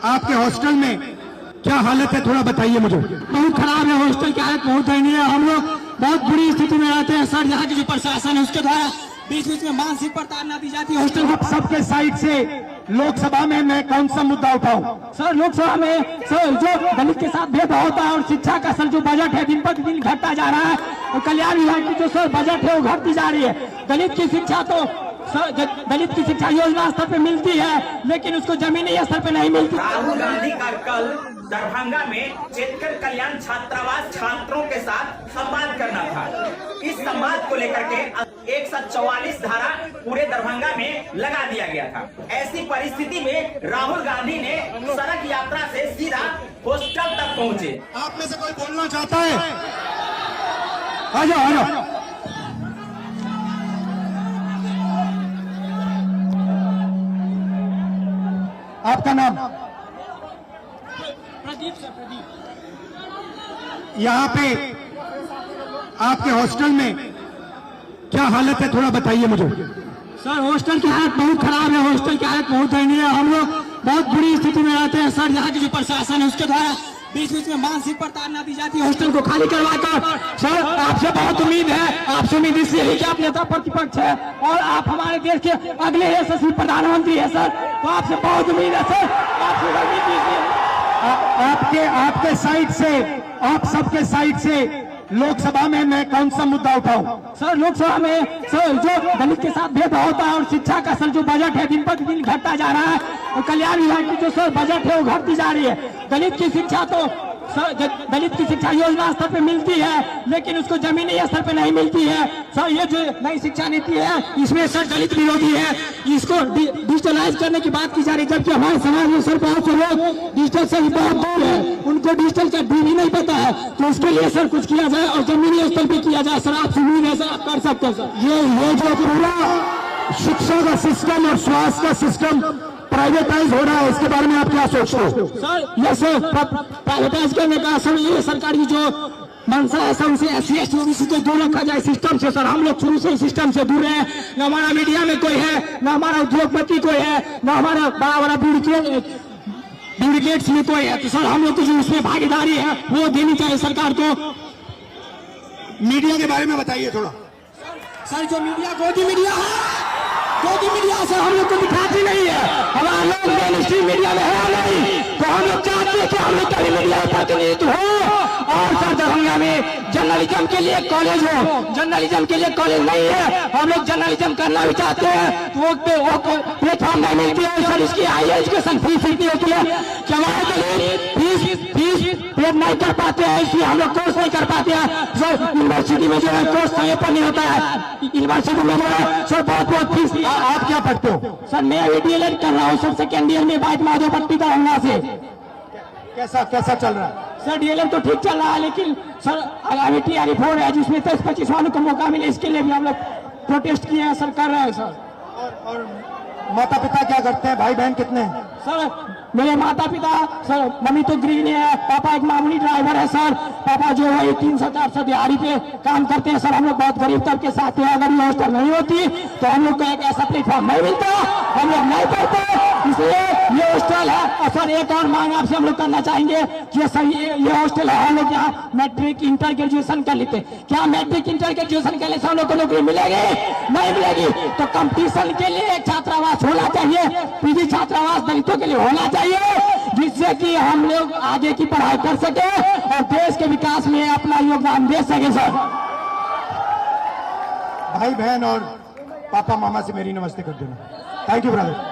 आपके हॉस्टल में क्या हालत है, थोड़ा बताइए मुझे। बहुत खराब है, हॉस्टल की हालत बहुत दयनीय है। हम लोग बहुत बुरी स्थिति में रहते हैं सर। यहाँ की जो प्रशासन है उसके द्वारा बीच बीच में मानसिक प्रताड़ना दी जाती है हॉस्टल आप सबके साइड से लोकसभा में मैं कौन सा मुद्दा उठाऊं? सर लोकसभा में सर जो दलित के साथ भेदभाव होता है और शिक्षा का सर जो बजट है दिन पर दिन घटता जा रहा है और कल्याण विभाग की जो सर बजट है वो घटती जा रही है। दलित की शिक्षा तो दलित की शिक्षा योजना स्तर पे मिलती है लेकिन उसको जमीनी स्तर पे नहीं मिलती। राहुल गांधी का कल दरभंगा में चेतकर कल्याण छात्रावास छात्रों के साथ संवाद करना था। इस संवाद को लेकर के 144 धारा पूरे दरभंगा में लगा दिया गया था। ऐसी परिस्थिति में राहुल गांधी ने सड़क यात्रा से सीधा हॉस्टल तक पहुंचे। आप में से कोई बोलना चाहता है? आ जाओ आ जाओ। आपका नाम? प्रदीप सर, प्रदीप। यहाँ पे आपके हॉस्टल में क्या हालत है, थोड़ा बताइए मुझे। सर हॉस्टल की हालत बहुत खराब है, हॉस्टल की हालत बहुत दयनीय है। हम लोग बहुत बुरी स्थिति में रहते हैं सर। यहाँ की जो प्रशासन है उसके द्वारा बीच बीच में मानसिक प्रताड़ना दी जाती है हॉस्टल को खाली करवाकर। सर आपसे बहुत उम्मीद है, आपसे उम्मीद इसलिए है कि आप नेता प्रतिपक्ष है और आप हमारे देश के अगले यशस्वी प्रधानमंत्री है सर, तो आपसे बहुत उम्मीद है सर। आपसे उम्मीद कीजिए। आपके साइड से, आप सबके साइड से लोकसभा में मैं कौन सा मुद्दा उठाऊं? सर लोकसभा में सर जो दलित के साथ भेदभाव होता है और शिक्षा का सर जो बजट है दिन पर दिन घटता जा रहा है और कल्याण विभाग की जो सर बजट है वो घटती जा रही है। दलित की शिक्षा तो दलित की शिक्षा योजना स्तर पे मिलती है लेकिन उसको जमीनी स्तर पे नहीं मिलती है सर। ये जो नई शिक्षा नीति है इसमें सर दलित विरोधी है, इसको डिजिटलाइज करने की बात की जा रही है जबकि हमारे समाज में सर बहुत से लोग डिजिटल से ही बहुत दूर है, उनको डिजिटल का डी भी नहीं पता है। तो उसके लिए सर कुछ किया जाए और जमीनी स्तर पे किया जाए सर। आपसे उम्मीद है सर आप कर सकते हैं सर। ये जो पूरा शिक्षा का सिस्टम और स्वास्थ्य का सिस्टम प्राइवेटाइज हो रहा है, इसके बारे में आप क्या सोचते हो? सर ये सर प्राइवेटाइज करने का सर ये सरकार की जो मंशा है सर उसे SC/ST OBC को दूर रखा जाए सिस्टम से सर। हम लोग शुरू से सिस्टम से दूर रहे, न हमारा मीडिया में कोई है, न हमारा उद्योगपति कोई है, न हमारा बड़ा बड़ा ब्यूरोक्रेट्स में कोई है। तो सर हम लोग को जो उसमें भागीदारी है वो देनी चाहिए सरकार को। मीडिया के बारे में बताइए थोड़ा। सर जो मीडिया गोदी मीडिया है, गोदी मीडिया से हम लोग को दिखाती नहीं है, हमारा लोग मेन स्ट्रीम मीडिया में है नहीं, तो हम लोग चाहते हैं कि हम लोग कभी मीडिया में प्रतिनिधित्व हो। और सर दरभंगा में जर्नलिज्म के लिए कॉलेज हो, जर्नलिज्म के लिए कॉलेज नहीं है, हम लोग जर्नलिज्म करना भी चाहते हैं तो वो प्लेटफॉर्म नहीं मिलती है सर। इसकी हाई एजुकेशन फीस इतनी होती है कि हमारे फीस पे नहीं कर पाते हैं, इसलिए हम लोग कोर्स नहीं कर पाते हैं सर। यूनिवर्सिटी में जो है कोर्स समय पर नहीं होता है, यूनिवर्सिटी में जो है सर बहुत फीस। आप क्या पढ़ते हो? सर मैं अभी DLED कर रहा हूँ सर, सेकेंड ईयर में बाइट माधोपट्टी दरभंगा से। कैसा चल रहा है? सर DLED तो ठीक चल रहा है लेकिन सर आगामी TRE 4 है जिसमें 23-25 वालों को मौका मिले, इसके लिए भी हम लोग प्रोटेस्ट किए हैं सर, कर रहे हैं सर। और माता पिता क्या करते हैं, भाई बहन कितने हैं? सर मेरे माता पिता सर, मम्मी तो गृहिणी है, पापा एक मामूली ड्राइवर है सर। पापा जो है 300-400 दिहाड़ी पे काम करते हैं सर। हम लोग बहुत गरीब तबके से आते हैं, अगर ये हॉस्टल नहीं होती तो हम लोग को एक ऐसा प्लेटफॉर्म नहीं मिलता, हम लोग नहीं पढ़ते, इसलिए ये हॉस्टल है। और सर एक और मांग आपसे हम लोग करना चाहेंगे कि सर ये हॉस्टल है, हम लोग यहाँ मैट्रिक इंटर ग्रेजुएशन कर लेते, क्या मैट्रिक इंटर ग्रेजुएशन के लिए हम लोग को नौकरी मिलेगी? नहीं मिलेगी। तो कंपटीशन के लिए एक छात्रावास होना चाहिए, PG छात्रावास दलितों के लिए होना चाहिए, जिससे कि हम लोग आगे की पढ़ाई कर सके और देश के विकास में अपना योगदान दे सके सर। भाई बहन और पापा मामा से मेरी नमस्ते कर देना। Thank you brother.